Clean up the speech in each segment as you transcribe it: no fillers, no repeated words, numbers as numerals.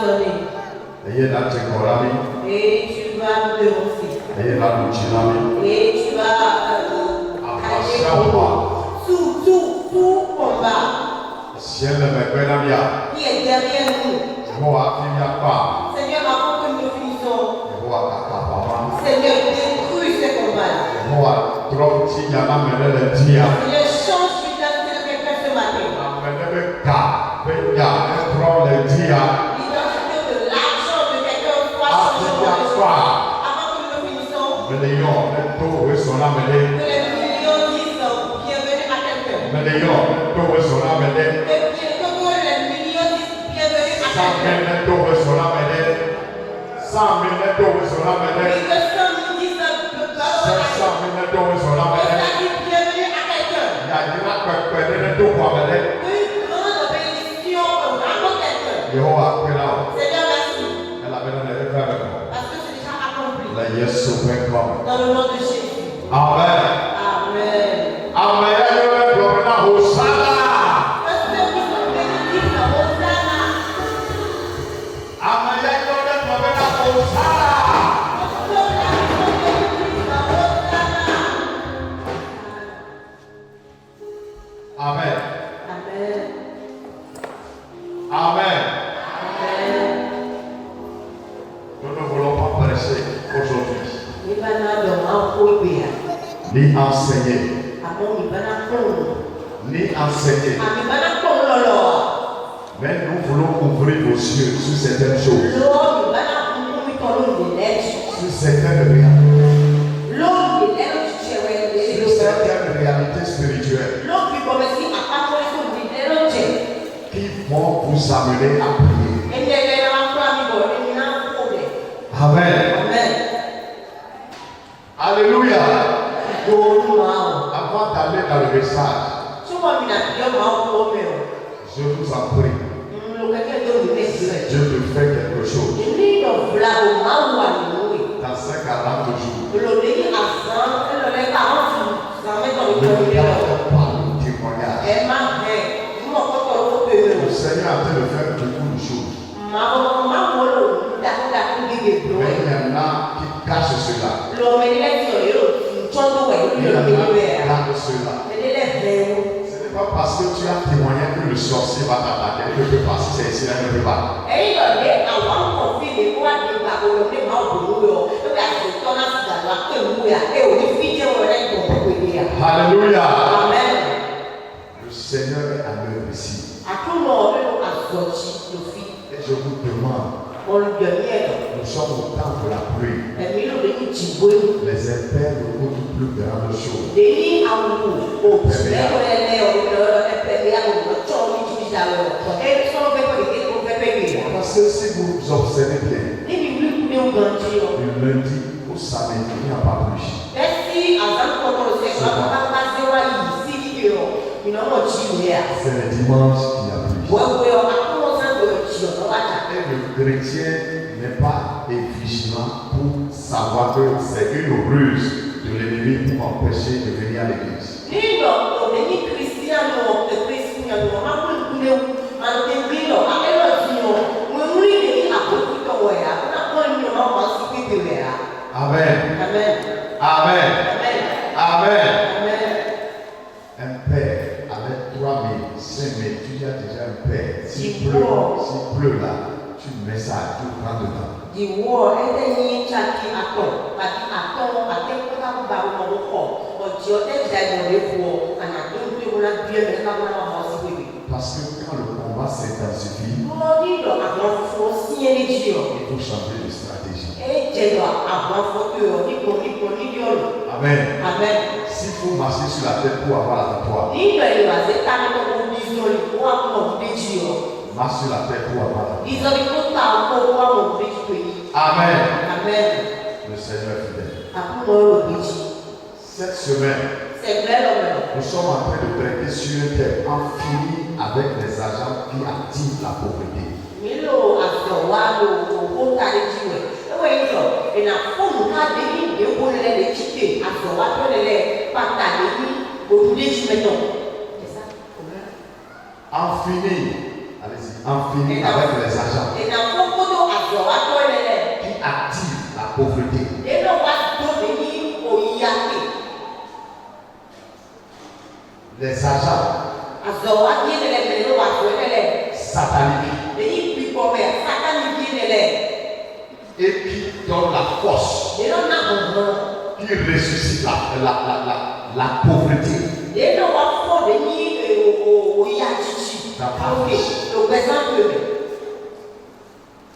donner. Et tu vas me devancer. Et tu vas aller tout combat qui est derrière nous. Seigneur, avant que nous finissons, Seigneur, détruis ces combats. Seigneur, change l'identité de quelqu'un ce matin. L'identité de l'argent de quelqu'un soit changée. Avant que nous finissons, que les millions disent bienvenue à quelqu'un. Que les millions disent bienvenue à quelqu'un. 100 000 Seigneur, merci. Parce que c'est déjà accompli. Dans le nom de Jésus. Amen. Amen. Amen. Amen. Amen. Nous ne voulons pas prêcher aujourd'hui, ni enseigner, mais nous voulons ouvrir vos yeux sur certaines choses, sur certaines réalités spirituelles qui vont vous amener à prier. Amen. Alléluia. Avant d'aller dans le message, je vous en prie, Dieu te fait quelque chose dans ces 40 jours. Ne garde pas le témoignage. Le Seigneur est en train de faire beaucoup de choses. Mais il y en a qui cachent cela. Il y en a qui gardent cela. Ce n'est pas parce que tu as témoigné que le sorcier va t'attaquer que tu peux passer, c'est ici, là, ne peut pas. Alléluia. Amen. Le Seigneur est à l'œuvre ici. Et je vous demande, nous sommes au temps de la pluie. Les impairs recoupent plus grandes choses. Parce que si vous observez bien, du lundi au samedi, il n'y a pas pluie. C'est le dimanche qu'il y a pluie. Et le chrétien n'est pas vigilant pour savoir que c'est une ruse de l'ennemi pour empêcher de venir à l'église. Amen. Amen. Amen. Un père avec 3 000, 5 000, tu as déjà un père. S'il pleut là, tu mets ça, tu prends dedans. Parce que quand le combat s'intensifie, il faut changer de stratégie. Amen. S'il faut marcher sur la tête pour avoir la victoire, marche sur la tête pour avoir la victoire. Amen. Le Seigneur est fidèle. Cette semaine, nous sommes en train de traiter sur un thème en fini avec les agents qui activent la pauvreté. En fini, allez-y, en fini avec les agents. les agents sataniques et qui donnent la force, qui ressuscitent la pauvreté.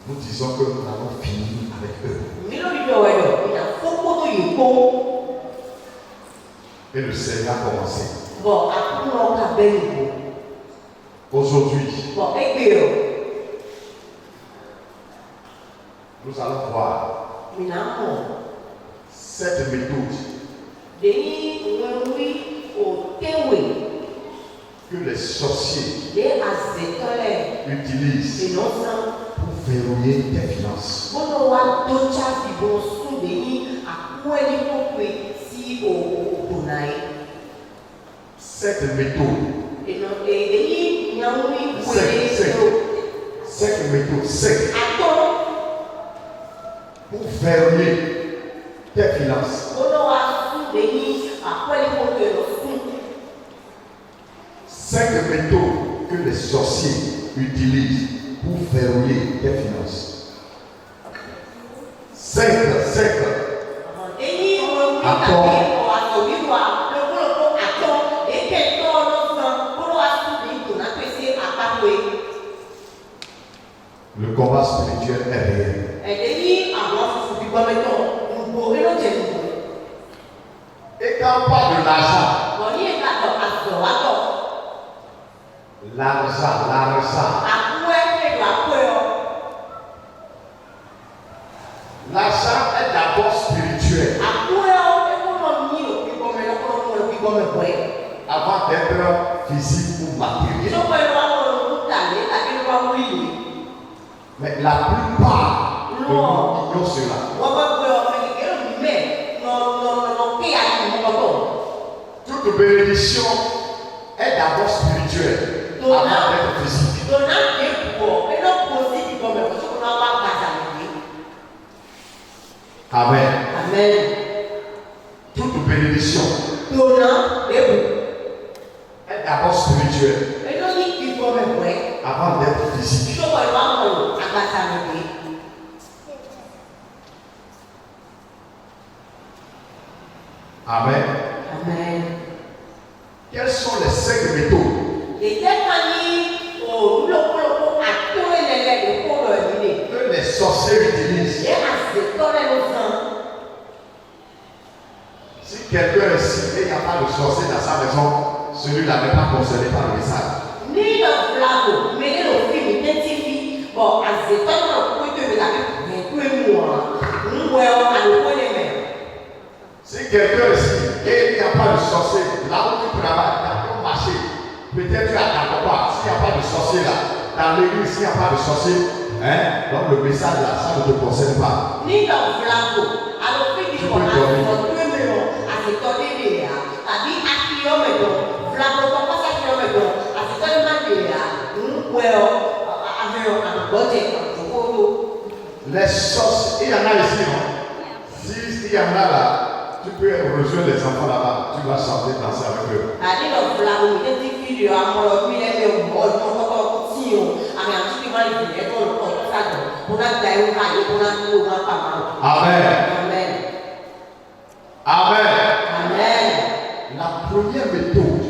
Nous disons que nous avons fini avec eux. Et le Seigneur a commencé. Aujourd'hui, nous allons voir cette méthode que les sorciers utilisent pour verrouiller tes finances. Cette méthode pour verrouiller tes finances. Cinq méthodes que les sorciers utilisent pour verrouiller tes finances. Cinq. Le combat spirituel est réel. Et quand on parle de l'argent, l'argent est d'abord spirituel avant d'être physique ou matériel. Mais la plupart de nous ignorent cela. Toute bénédiction est d'abord spirituelle avant d'être physique. Amen. Toute bénédiction est d'abord spirituelle avant d'être physique. Amen. Quelles sont les 5 méthodes que les sorciers utilisent? Si quelqu'un est ici et il n'y a pas de sorcier dans sa maison, celui-là n'est pas concerné par le message. Si quelqu'un est ici et il n'y a pas de sorcier, là où tu travailles, dans ton marché, peut-être tu as ta papa, s'il n'y a pas de sorcier là, dans l'église, s'il n'y a pas de sorcier, donc le message là, ça ne te concerne pas. Tu peux dormir. Les sorciers, il y en a ici, non? Si il y en a là, tu peux rejoindre les enfants là-bas, tu vas chanter, danser avec eux. Amen. La première méthode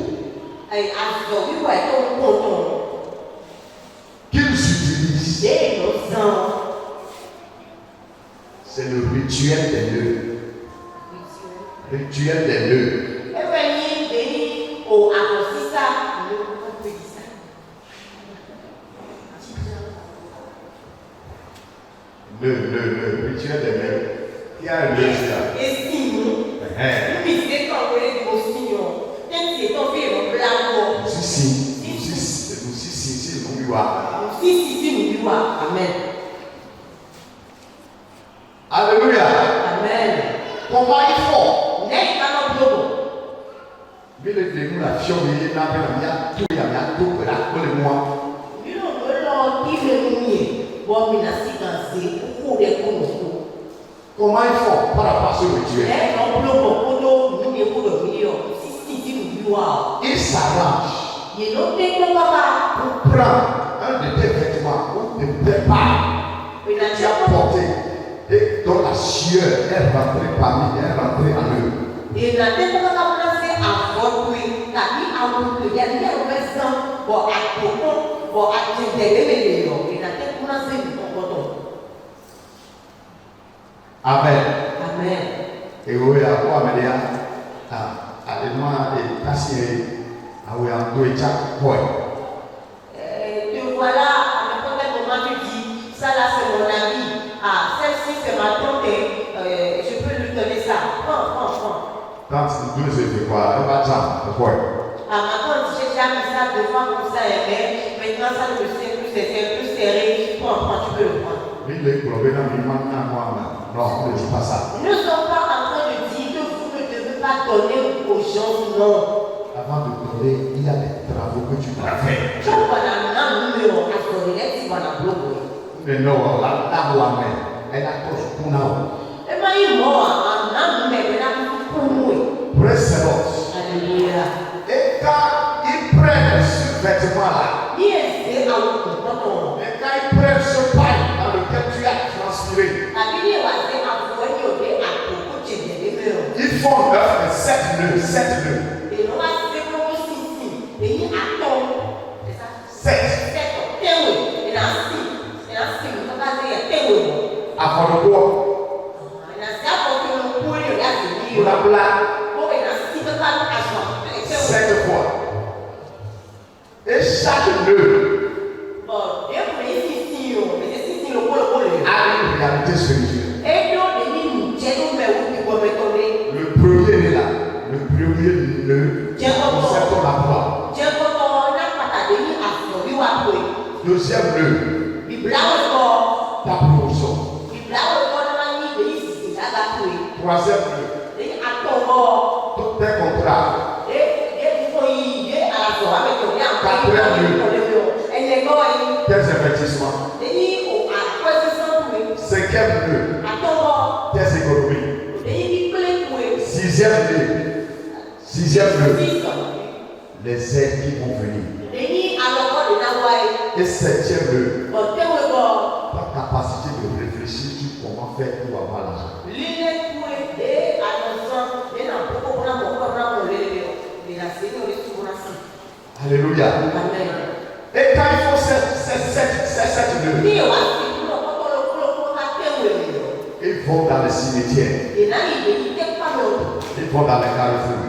qu'ils utilisent, c'est le rituel des nœuds. Rituel des nœuds. Rituel des nœuds. Il y a un nœud là. Amen. Alléluia. Amen. Comment il faut? Mais le début, la fiole, il y a tout, il y a tout, il y a moi. Comment il faut par rapport à ce rituel? Il s'arrange pour prendre un de tes vêtements ou de tes parts qui a porté et dont la sueur est rentrée parmi, est rentrée en eux. Et la tête qu'on a placé à votre oui, t'as mis à vous que y a des gens pour accompagner, pour attirer les gens. Et la tête qu'on a fait du comportement. Amen. Amen. Et oui, à quoi, mais allez-moi et passer à où on doit être quoi. Te voilà, à n'importe quel moment tu dis, ça là c'est mon ami. Ah, celle-ci c'est ma tante, je peux lui donner ça. Prends. Quand nous c'est quoi, elle va dire, quoi. Ah, maintenant j'ai déjà mis ça 2 fois comme ça, mais maintenant ça ne me sert plus, c'est plus serré. Prends, tu peux le prendre. Non, on ne dit pas ça. Nous ne sommes pas en train de dire que vous ne devez pas donner aux gens, non. Avant de donner, il y a des travaux que tu dois faire. Mais non, là, elle a tous pour nous. Praise the Lord. Alléluia. Et quand ils prennent ce vêtement-là, Et quand ils prennent ce paille dans lequel tu as transpiré, ils font 7 nœuds. 7. Avant le bois, pour la blague, 7 fois. Et chaque nœud a une réalité spirituelle. Le premier est là. Le premier nœud concerne la foi. Deuxième nœud, ta promotion. Troisième nœud, tous tes contrats. Tes investissements. Cinquième nœud, tes économies. Sixième nœud, les aides qui vont venir. Et septième nœud, ta capacité de réfléchir sur comment faire pour avoir l'argent. Alléluia. Et quand il faut cette nœud, ils vont dans les cimetières, ils vont dans les carrefours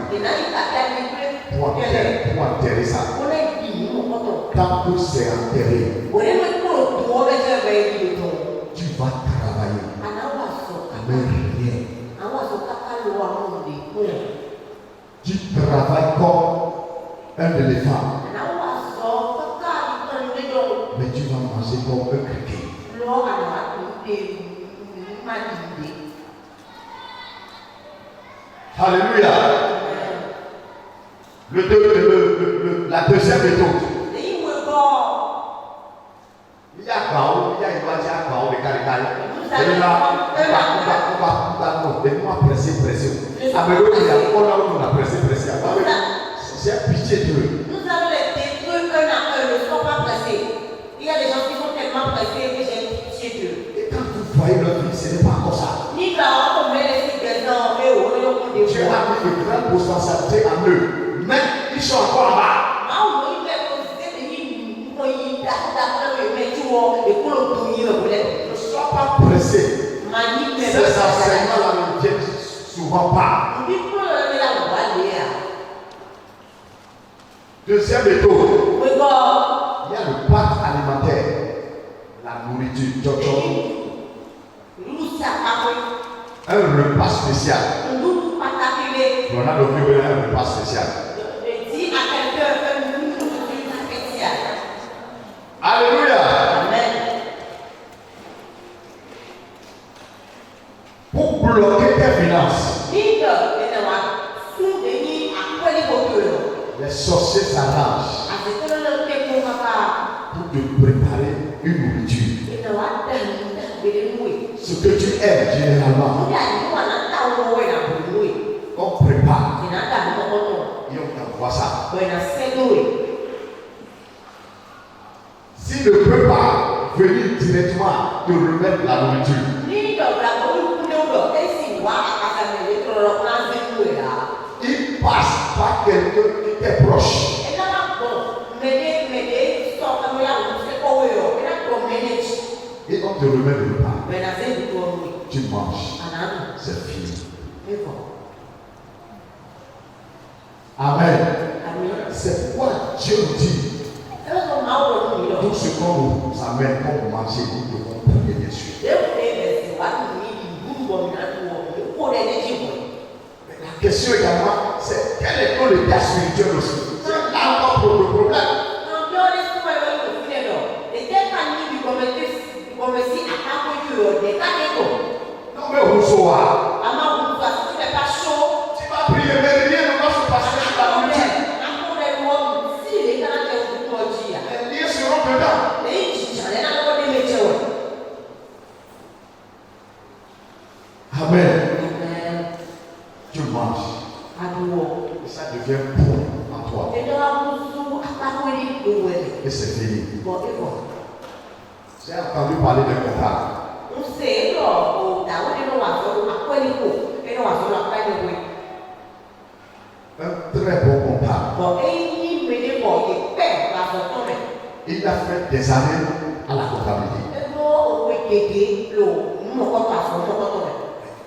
pour enterrer ça. Tant que c'est enterré, tu vas travailler avec rien. Tu travailles comme un éléphant, mais tu vas manger comme un criquet. Alléluia. La deuxième méthode. Il y a Gao, il y a Gao de Caricari. Et là, on va presser. Avec eux, on a pressé. C'est pitié de eux. Nous allons les détruire un à un, ne sont pas pressés. Il y a des gens qui sont tellement pressés que j'ai pitié d'eux. Et quand vous voyez leur vie, ce n'est pas comme ça. Ni quand on met les cigars, mais au lieu de Dieu a mis de grandes responsabilités en eux. Mais ils sont encore là-bas. Ne sois pas pressé. Ces enseignements-là ne viennent souvent pas. Deuxième méthode. Il y a le pacte alimentaire. La nourriture. Un repas spécial. On a donné un repas spécial. Alléluia. Amen. Pour bloquer tes finances, les sorciers s'arrangent pour te préparer une nourriture. Ce que tu aimes généralement, on prépare et on vois ça. Buena sedoi. S'il ne peut pas venir directement te remettre la nourriture, Ni do la ko ku do esi wa aka me le tro na zinwe la. il passe par quelqu'un qui est proche. Et là bon, me so ka me la se ko we yo, na ko manage. Et on te remet le repas. Buena sedoi ko mi. Tu manges. Anana. C'est fini. Et bon. Amen. Amen. C'est pourquoi Dieu dit, tout ce qu'on nous amène pour manger, nous devons prier dessus. La question également, c'est quel est ton état spirituel aussi? C'est là encore le problème. Non mais Rousseau, tu vas prier, mais rien ne va se passer sur la nourriture. Les liens seront dedans. Amen. Tu manges. Et ça devient bon en toi. Et c'est fini. J'ai entendu parler d'un comptable. Un très bon comptable. Il a fait des années à la comptabilité.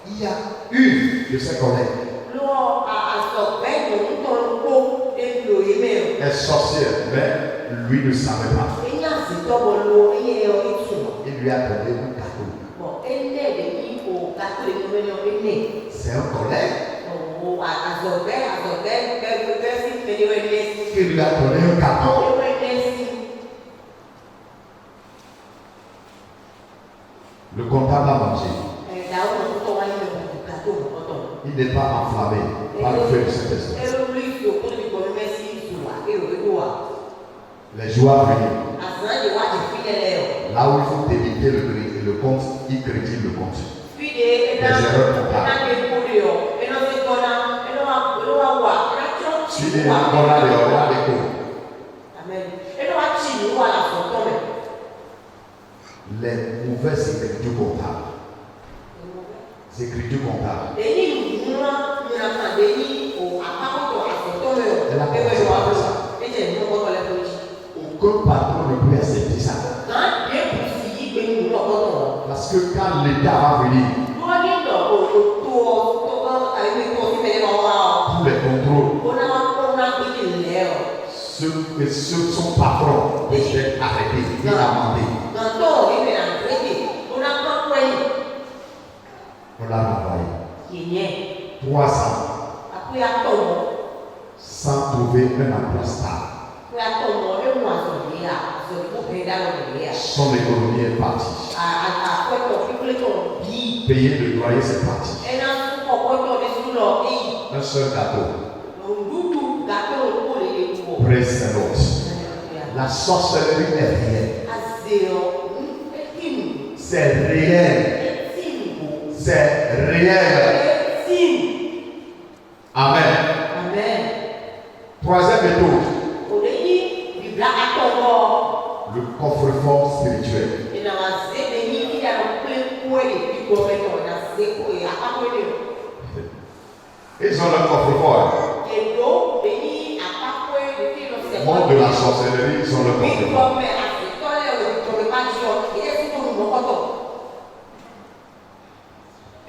Il y a une de ses collègues. Elle est sorcière, mais lui ne savait pas. Il lui a donné un gâteau. C'est un collègue qui lui a donné un gâteau. Le comptable a mangé. Il n'est pas enflammé par le feu de cet esprit. Les jours à venir, là où il faut débiter le compte, il crédite le compte. Les erreurs comptables. Si il y a encore là, il y aura des cours. Les mauvaises écritures comptables. Les écritures comptables. Elle a commencé par ça. Aucun patron ne peut accepter ça. Parce que quand l'État va venir, tous les contrôles, son patron est arrêté et amendé. On l'a renvoyé. 3 ans. Sans trouver un emploi stable. Son économie est partie. Payer le loyer, c'est parti. Un seul gâteau. Praise the Lord. La sorcellerie est réelle. C'est réel. C'est réel. Amen. Troisième méthode. Le coffre-fort spirituel. Ils ont le coffre-fort. Le monde de la sorcellerie, ils ont le coffre-fort.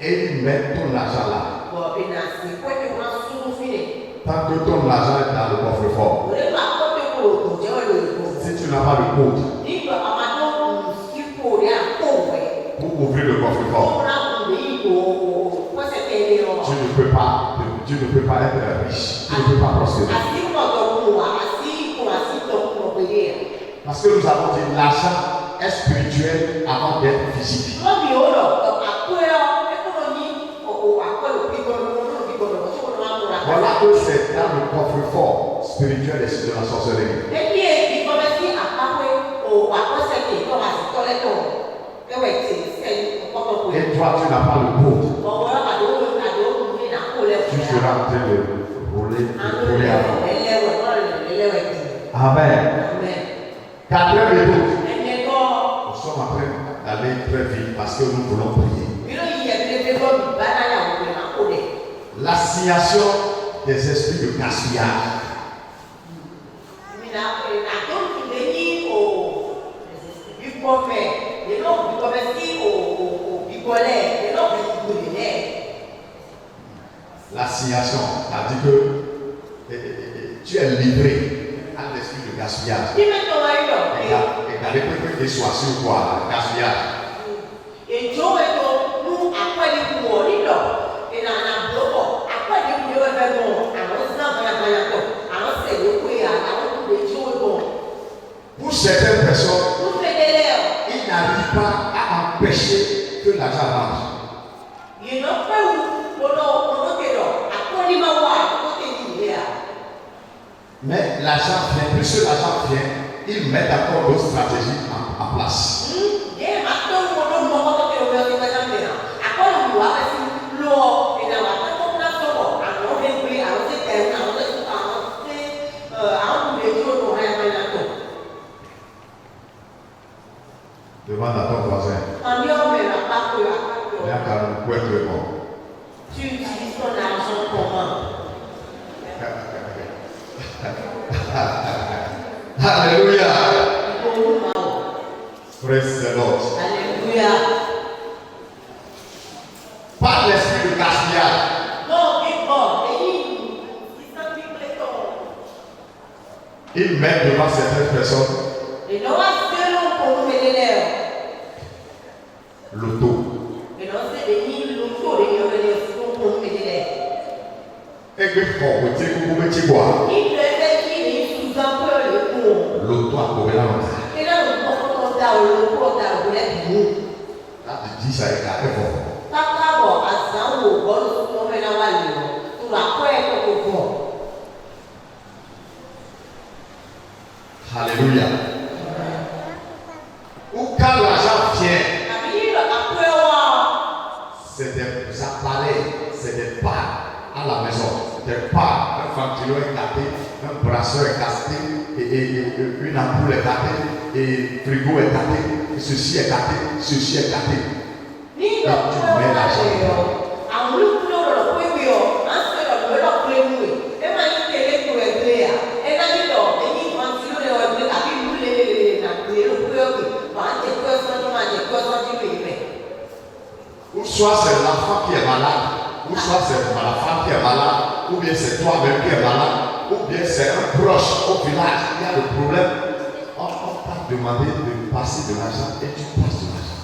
Et ils mettent ton argent là. Tant que ton argent est dans le coffre-fort. Si tu n'as pas le code pour ouvrir le coffre-fort, tu ne peux pas être riche, tu ne peux pas prospérer. Parce que nous avons dit l'argent est spirituel avant d'être physique. Voilà que c'est dans le coffre-fort spirituel de la sorcellerie. Et toi, tu n'as pas le code. Tu seras en train de rouler avant. très vite parce que nous voulons prier. L'assignation des esprits de gaspillage. L'assignation a dit que tu es livré à l'esprit de gaspillage. Et d'aller peut-être soit sur quoi? Gaspillage. Pour certaines personnes, ils n'arrivent pas à empêcher que l'argent marche. Mais l'argent vient, plus l'argent vient, ils mettent encore d'autres stratégies en place. Demande à ton voisin. Il y a quand même quoi être bon. Tu utilises ton argent comment? Alléluia. Praise the Lord. Alléluia. Pas l'esprit de gaspillage. Non, Ils mettent devant certaines personnes l'auto. Et que pour vous dire que vous mettez quoi? L'auto a combien d'années? Là, tu dis ça est carré fort. Alléluia. Ou quand l'argent vient, c'est des appareils, c'est des parts à la maison. Des parts, un ventilo est gâté, un brasseur est gâté, et une ampoule est gâtée, et frigo est gâté, et ceci est gâté, ceci est gâté. Et tu mets l'argent. Ou soit c'est l'enfant qui est malade, ou soit c'est la femme qui est malade, ou bien c'est toi-même qui es malade, ou bien c'est un proche au village qui a le problème. On t'a demandé de passer de l'argent et tu passes de l'argent.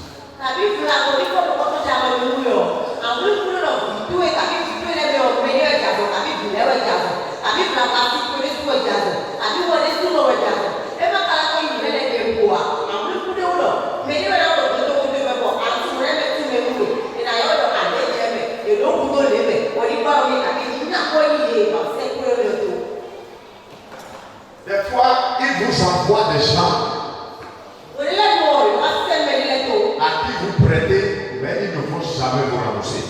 Des fois, il vous envoie des gens à qui vous prêtez, mais ils ne vont jamais vous rembourser.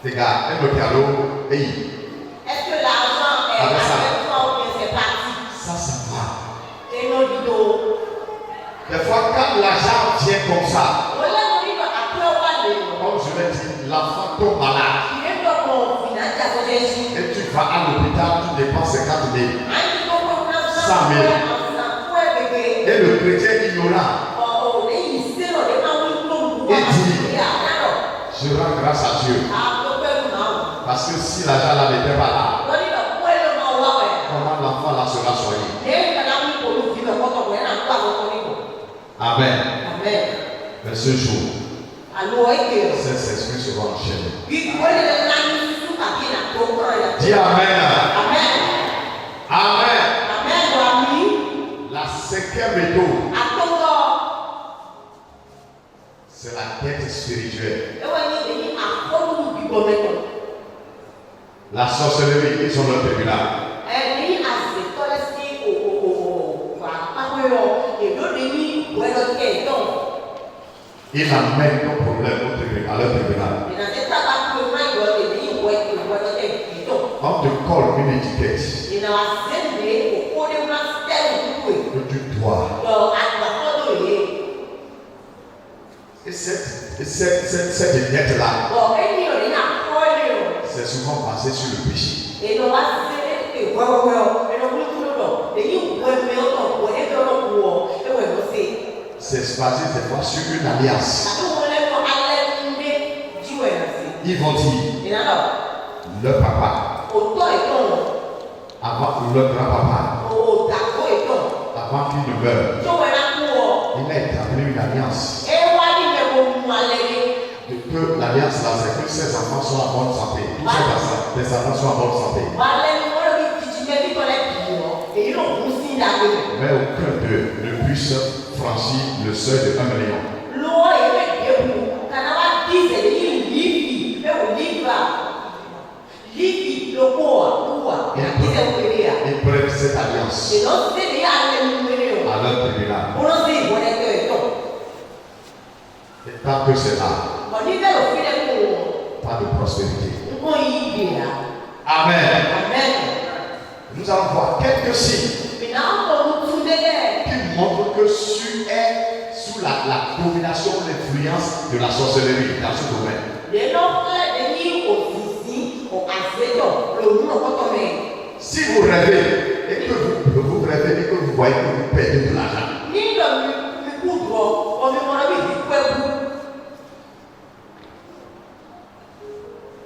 Les gars, un autre cadeau, hey. Est-ce que l'argent est avec toi ou bien c'est parti? Ça va. Et nos vidéos. Des fois, quand l'argent vient comme ça, comme je l'ai dit, l'enfant tombe malade. Et tu vas à l'hôpital, tu dépenses 50 000, 100 000. Et le chrétien ignorant, il dit, je rends grâce à Dieu. Parce que si l'argent là n'était pas là, comment l'enfant là sera soigné? Amen. Mais ce jour, ces esprits seront enchaînés. Dis Amen. Amen. La cinquième méthode, c'est la quête spirituelle. La sorcellerie, ils sont le tribunal. Ils amènent ton problème au tribunal, à leur tribunal. On te encore une étiquette Il a assemblé au cours de ma stèle. que tu dois. Donc, à la photo, Et cette étiquette-là, bon, et il y a un c'est souvent basé sur le péché. et l'on va se faire, et l'on peut tout le temps. Et il faut mettre en point, et l'on C'est basé des fois sur une alliance. Ils vont dire, leur papa, avant leur grand-papa, avant qu'il ne meure, il a établi une alliance. Que l'alliance là, c'est que ses enfants soient en bonne santé. Tous ses enfants soient en bonne santé. Mais aucun d'eux ne puisse franchir le seuil de 1 million. Ils prennent cette alliance à leur tribunal. Et tant que c'est là, pas de prospérité. Amen. Nous allons voir quelques signes qui montrent que tu es sous la domination, l'influence de la sorcellerie dans ce domaine. Si vous rêvez et que vous rêvez et que vous voyez que vous perdez de l'argent,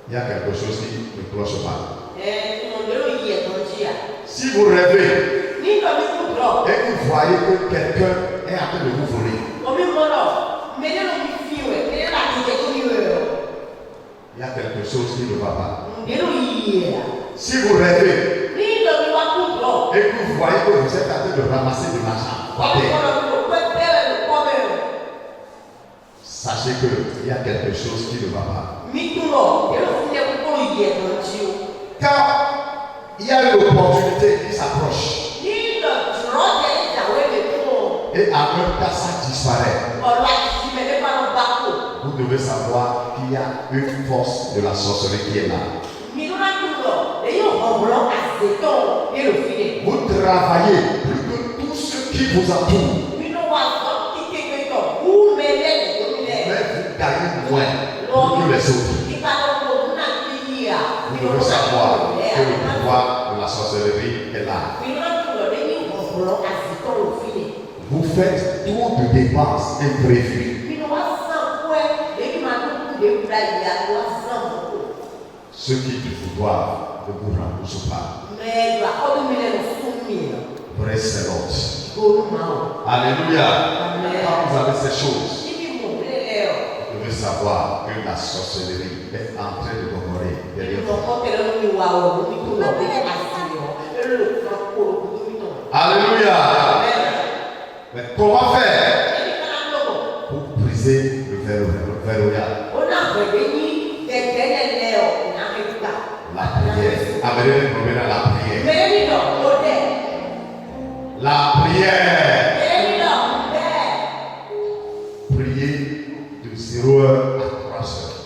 il y a quelque chose qui ne cloche pas. Si vous rêvez et que vous voyez que quelqu'un est en train de vous voler, il y a quelque chose qui ne va pas. Si vous rêvez et que vous voyez que vous êtes en train de ramasser de l'argent, sachez qu'il y a quelque chose qui ne va pas. Quand il y a une opportunité qui s'approche et en même temps ça disparaît, vous devez savoir qu'il y a une force de la sorcellerie qui est là. Vous travaillez plus que tous ceux qui vous entourent, mais vous gagnez moins que les autres. Vous devez savoir que le pouvoir de la sorcellerie est là. Vous faites trop de dépenses imprévues. Ceux qui vous doivent ne vous remboursent pas. Praise the Lord. Alléluia. Quand vous avez ces choses, vous devez savoir que la sorcellerie est en train de demeurer derrière vous. Alléluia. Mais comment faire pour briser le verrouillage? La prière. Amenez les problèmes à la prière. La prière. Priez de 0 heure à 3 heures.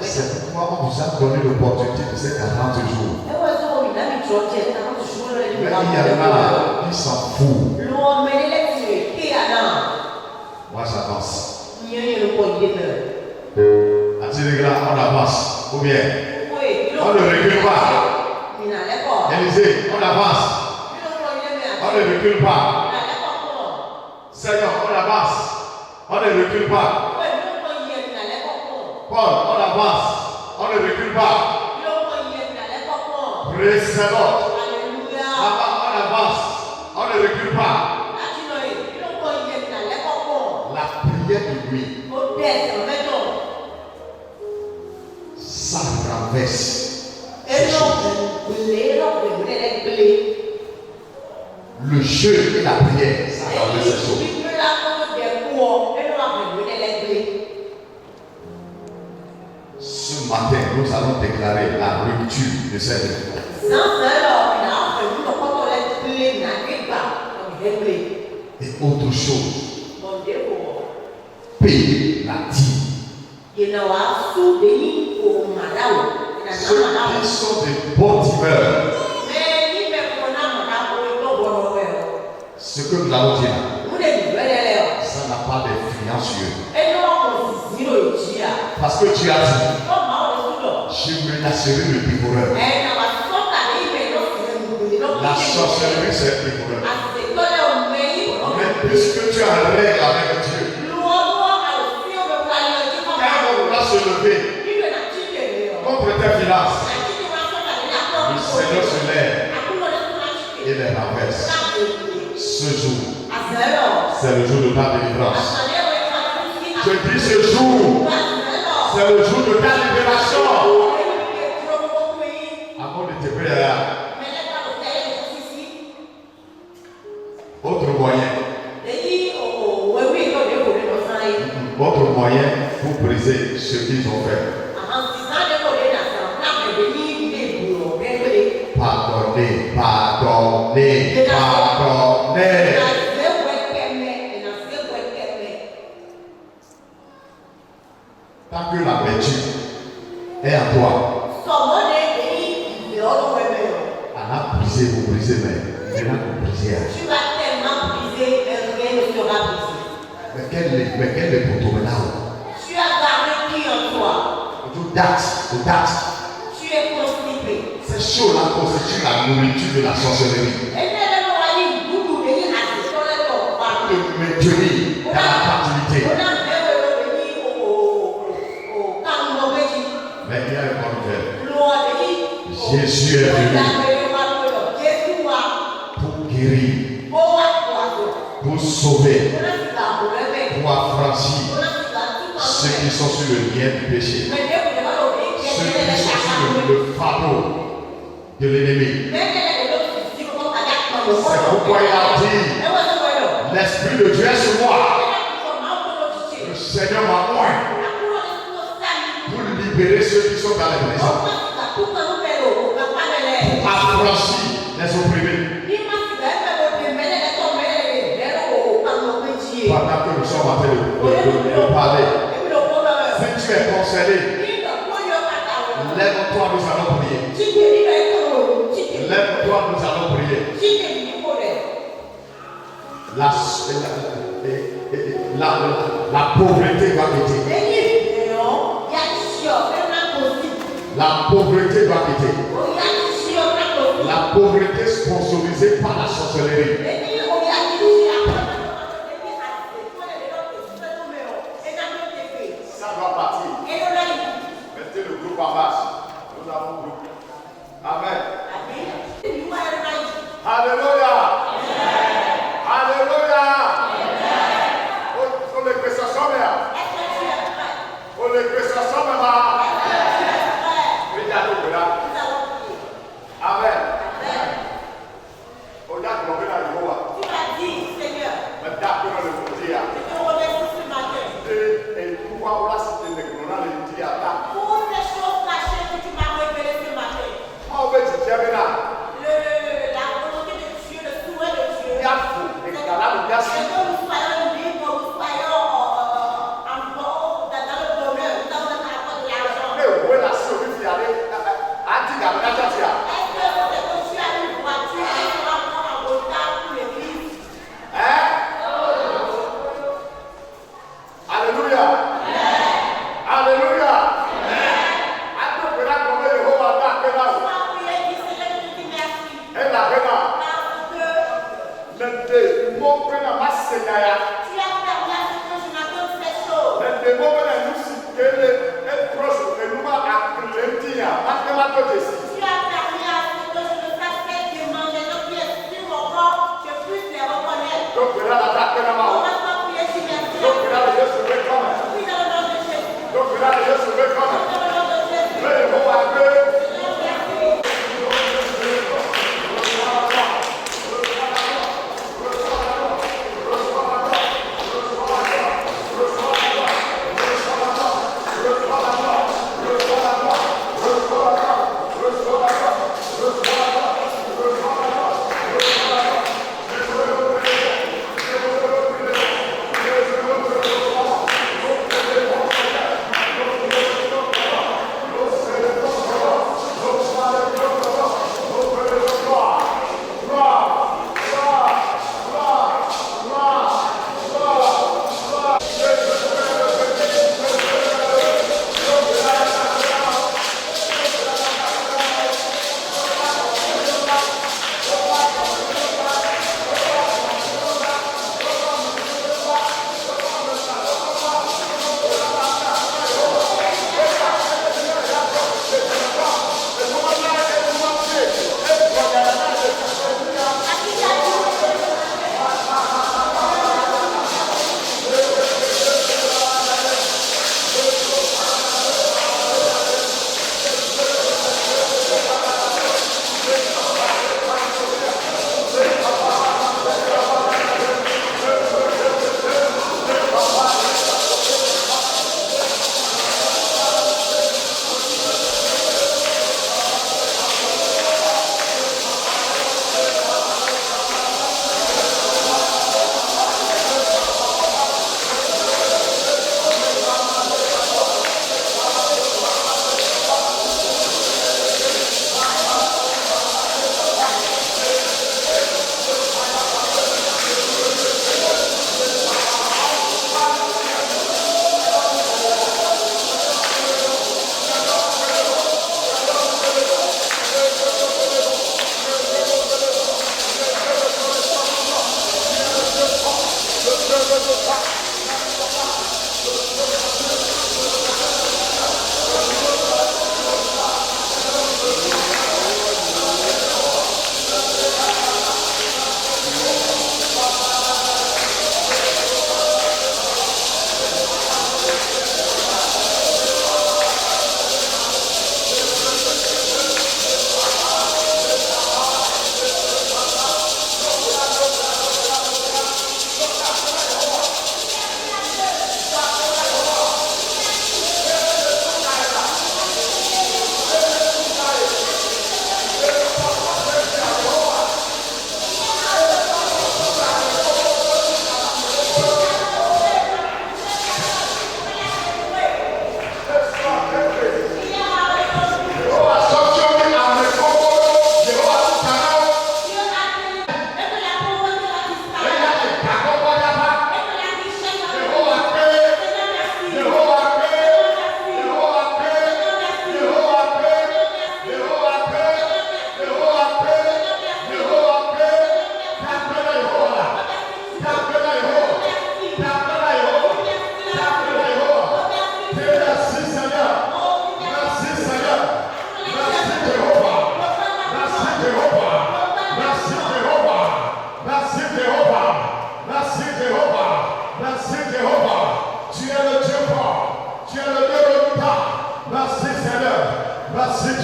C'est pourquoi on vous a donné l'opportunité de ces 40 jours. Mais il y en a qui s'en foutent. Moi j'avance. On avance. Ou bien on ne recule pas. Élisée, on avance. On ne recule pas. Seigneur, on avance. On ne recule pas. Paul, on avance. On ne recule pas. Praise the Lord. On avance. On ne recule pas. La prière de nuit, ça renverse ces choses. Le jeûne et la prière, ça renverse ces choses. Ce matin, nous allons déclarer la rupture de cette vie. Et autre chose, payer la dîme. Ceux qui sont des bons timeurs. Ce que nous allons dire, ça n'a pas d'influence. Parce que tu as dit, je menacerai le dévoreur. La sorcellerie, c'est le dévoreur. Mais puisque tu as un règle avec Dieu, quand on va se lever contre tes finances, le Seigneur se lève et les renverse. Ce jour, c'est le jour de ta délivrance. Je dis ce jour, c'est le jour de ta libération. Avant de te prier, autre moyen. Autre moyen pour briser ce qu'ils ont fait. Pardonnez, pardonnez, pardonnez. Tant que la vertu est en toi, elle a brisé, vous brisez, mais maintenant vous brisez. Tu vas tellement briser, rien ne sera brisé. Mais quel est pour toi là? Tu as gardé qui en toi? Tu dates. Tu es constipé. Ces choses-là constituent la nourriture de la sorcellerie. De maintenir dans la captivité. Mais il y a une bonne nouvelle. Jésus est venu pour guérir, pour sauver, pour affranchir ceux qui sont sur le lien du péché, ceux qui sont sur le fardeau de l'ennemi. C'est pourquoi il a dit, l'Esprit de Dieu est sur moi. Le Seigneur m'a oint pour libérer ceux qui sont dans les prisons, pour affranchir les opprimés. Pendant que nous sommes en train de parler, si tu es concerné, lève-toi, nous allons prier. Lève-toi, nous allons prier. La pauvreté va quitter. La pauvreté va quitter. La pauvreté sponsorisée par la sorcellerie. Ça doit partir. Mettez le groupe en marche. Nous avons le groupe. Amen. Alléluia. Alléluia. On le fait ça ensemble. On le fait ça ensemble. Regardez là. Amen. Regarde, on va là.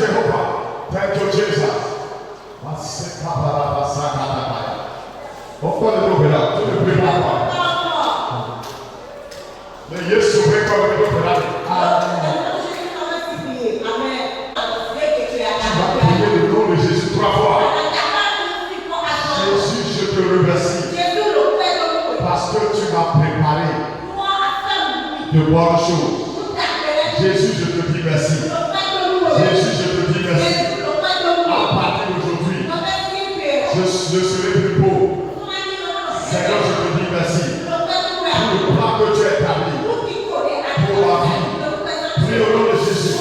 Jehovah. Thank you, Jesus. Pourquoi le dos est là? Tu ne peux pas. Mais Yesu veut comme le dos est là. Tu vas prier le nom de Jésus 3 fois. Jésus, je te remercie. Parce que tu m'as préparé de bonnes choses. Jésus, je te dis merci. Jésus, je te dis merci. À partir d'aujourd'hui, je serai plus beau. Seigneur, je te dis merci. Pour le plan que tu as établi pour ma vie. Prie au nom de Jésus.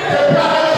Prepare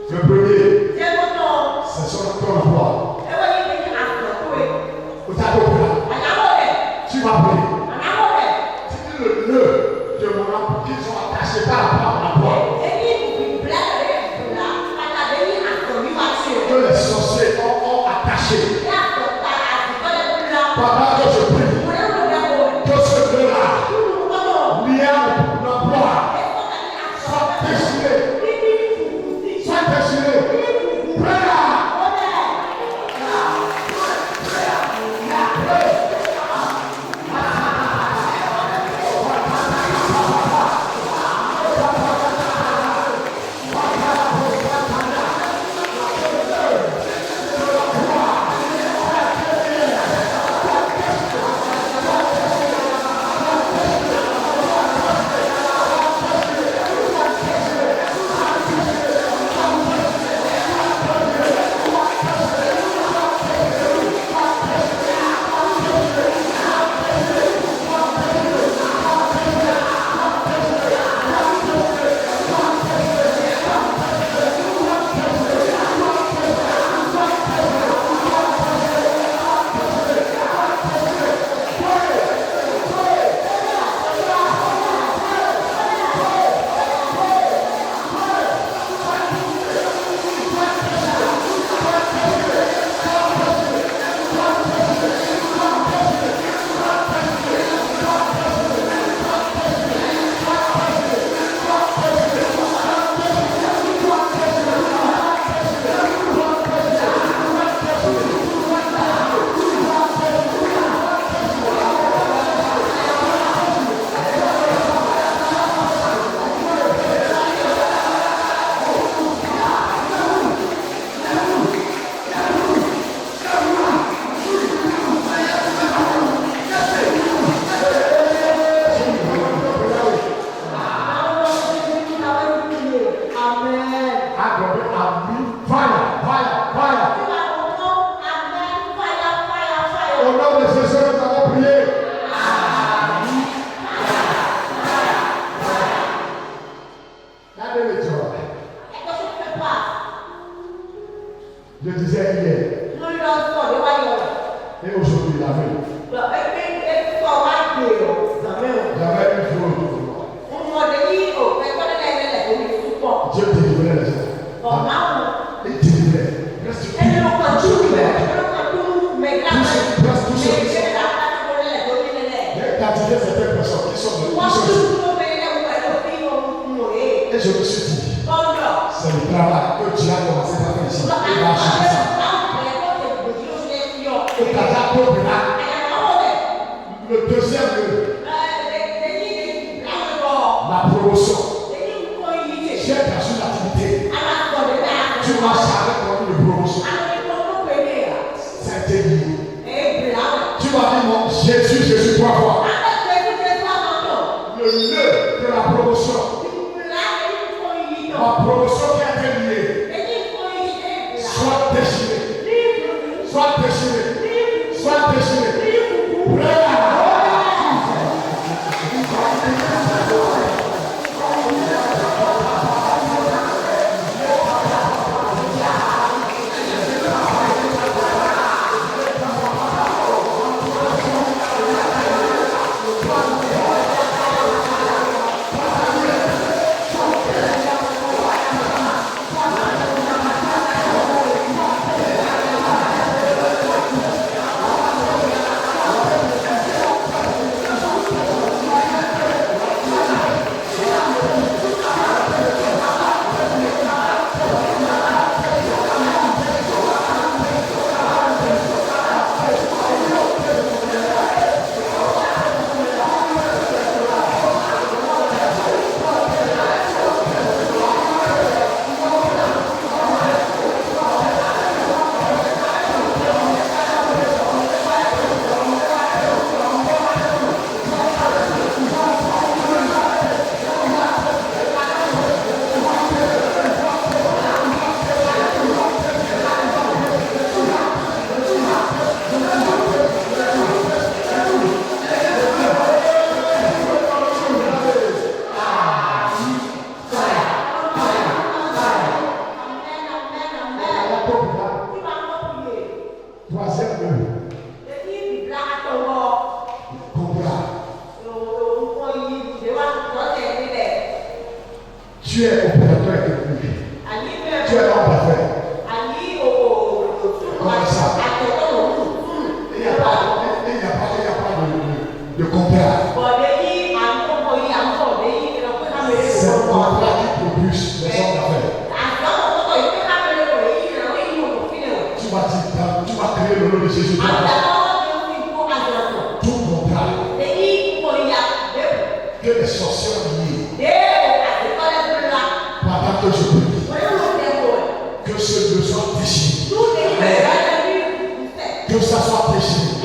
Le premier, C'est mon nom. c'est son emploi. Et vous voyez, il y a un peu. Vous t'as compris? Tu m'as pris. C'était le nœud de mon emploi qu'ils ont attaché par rapport à l'emploi. Que les sorciers ont attaché. Pendant que je prie, que ce nœud-là, lié à l'emploi, soit déchiré. Soit déchiré. Je disais hier. Et aujourd'hui, la veille. J'avais une jour autour de moi. Dieu délivrait les gens. Il délivrait. Quand il y a certaines personnes qui sont et je me suis dit, c'est le travail que Dieu a commencé à faire ici. Il va acheter ça. Et quand le deuxième lieu, la promotion. J'ai perçu l'activité. Tu m'as chargé comme une promotion. C'est lié. Tu m'as dit, mon Jésus, trois fois. Le lieu de la promotion. Ma promotion qui a été liée. Soit déchirée. Soit déchirée. Soit déchirée. au nom de Jésus. Tout contrat que les sorcières liées pendant que je prie, que ce ne soit déchiré, que ça soit déchiré.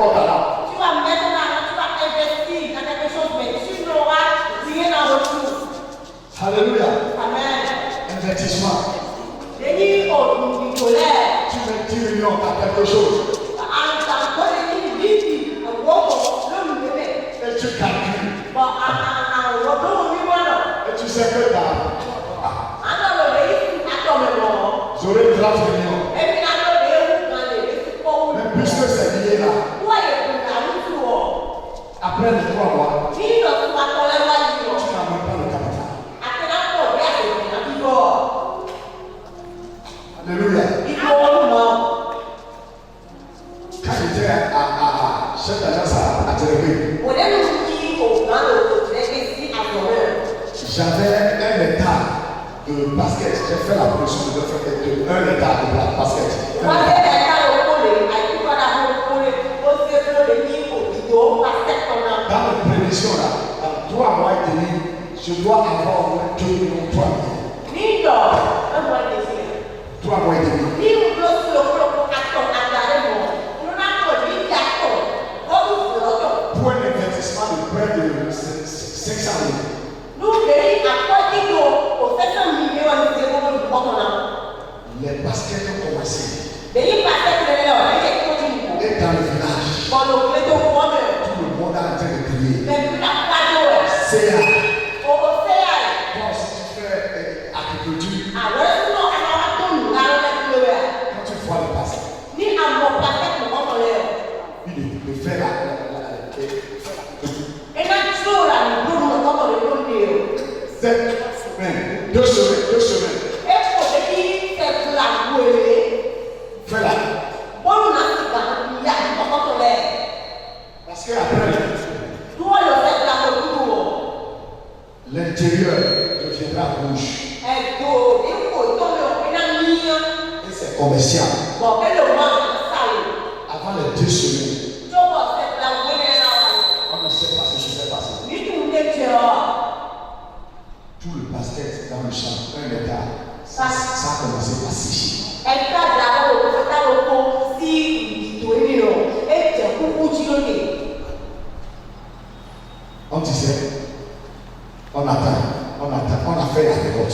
porte là. Tu vas mettre l'argent, tu vas investir dans quelque chose, mais tu n'auras rien en retour. Alléluia. Amen. Investissement. Denis au colère. Tu mets 10 millions dans quelque chose. Et tu calcules. Et tu sais que j'aurai 30 millions. Mais puisque c'est lié là, après les 3 mois, tu n'as même pas le capital. Alléluia. Quand j'étais à chef d'agence à Télévision, j'avais un état de basket. J'ai fait la production de un état de basket. Dans la prévision là, dans 3 mois et demi, je dois avoir au moins 2 millions, 3 millions. 3 mois et demi. Pour un investissement de près de 500 000. Les baskets ont commencé. Et dans le village, tout le monde a en train de crier. CA. Toi aussi tu fais agriculture. Quand tu vois le basket, il fait la semaine, 2 semaines. Fais la. Parce qu'après, l'intérieur deviendra rouge. Et c'est commercial. Avant les 2 semaines, on ne sait pas ce qui s'est passé. Tout le basket dans le champ, un état, ça a commencé à sécher. On disait, on attend, on a fait la récolte.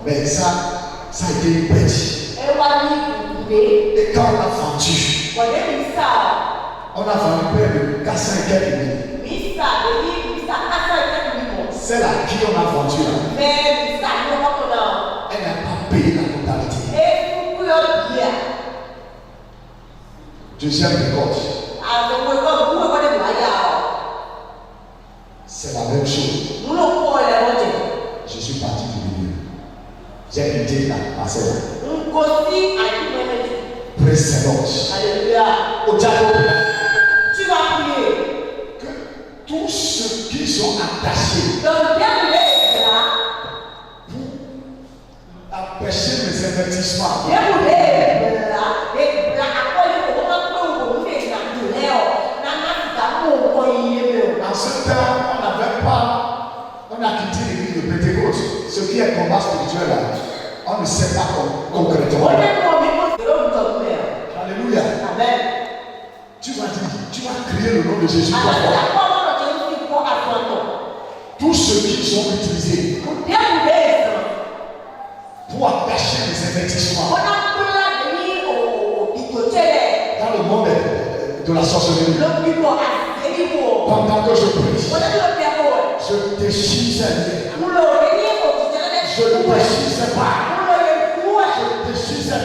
Mais ça a été une bête. Et quand on a vendu, on a vendu près de 400 et quelques mille. Celle à qui on a vendu là, elle n'a pas payé la totalité. Deuxième récolte, c'est la même chose. Je suis parti du milieu. J'ai quitté la parcelle. Précédente. Alléluia. Au dialogue. Tu vas prier. Que tous ceux qui sont attachés pour empêcher mes investissements. En ce temps, on a quitté l'église de Pentecôte. Ce qui est combat spirituel là, on ne sait pas concrètement. Alléluia. Amen. Tu vas dire, tu vas crier le nom de Jésus. Tous ceux qui sont utilisés pour attacher les investissements dans le monde de la sorcellerie. Pendant que je prie, je déchire ces liens. Je déchire ces pas. Je déchire ces liens.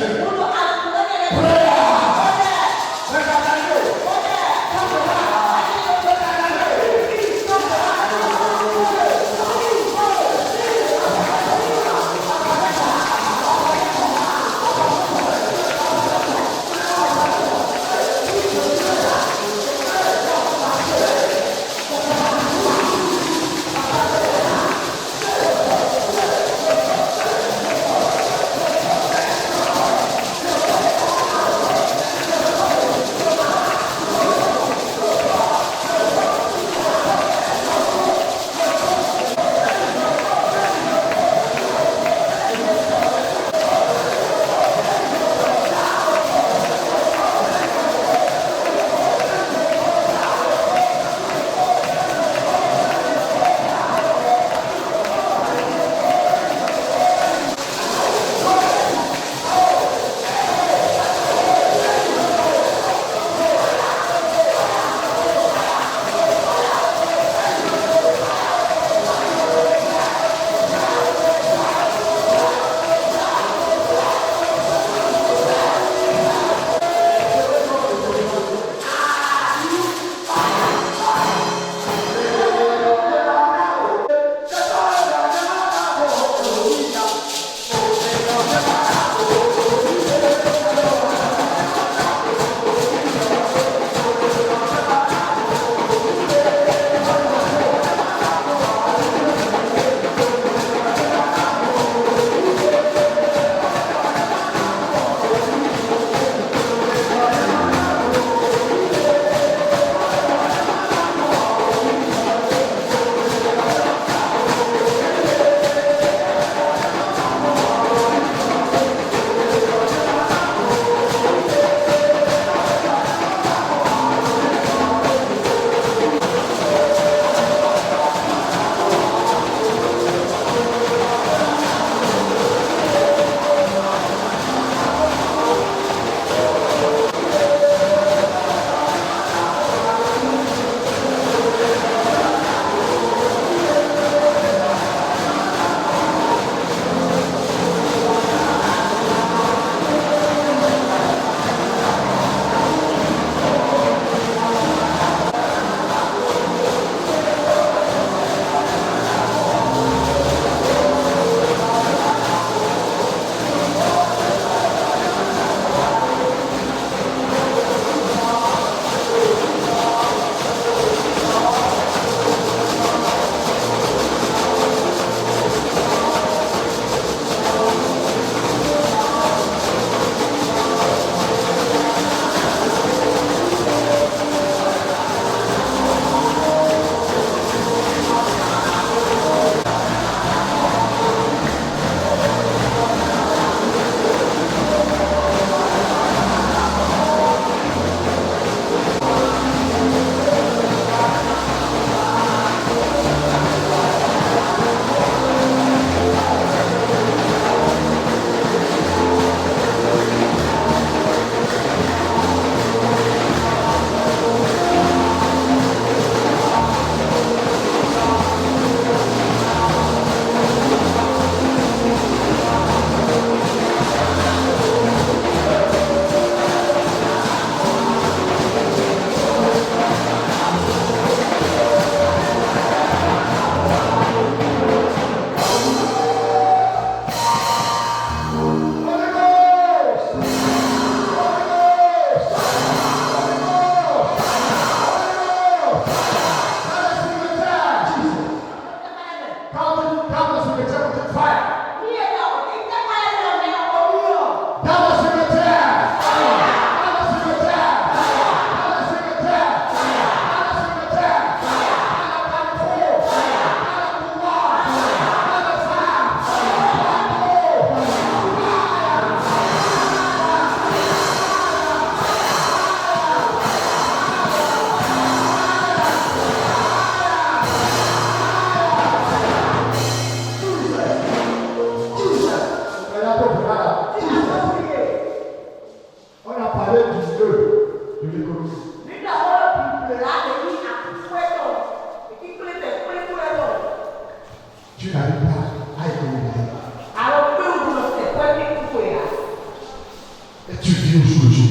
Et tu vis au jour le jour.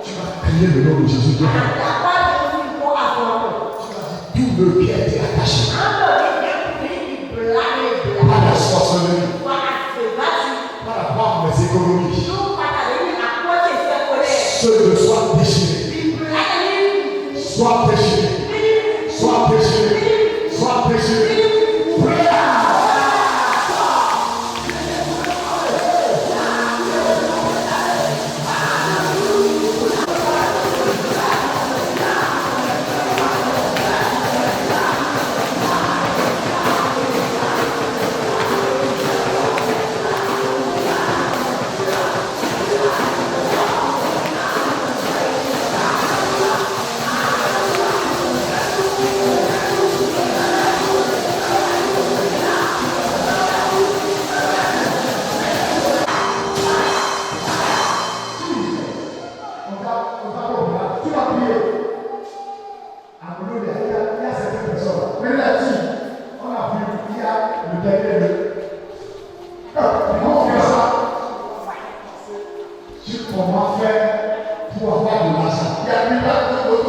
Tu vas crier le nom de Jésus. Tu vas dire, tout le bien est attaché. Par la sorcellerie. Par la banque des économies. Ceux soient déchirés. Soient déchirés. Soient déchirés. Soient déchirés. Pour avoir de l'argent. Il y a des gens qui ont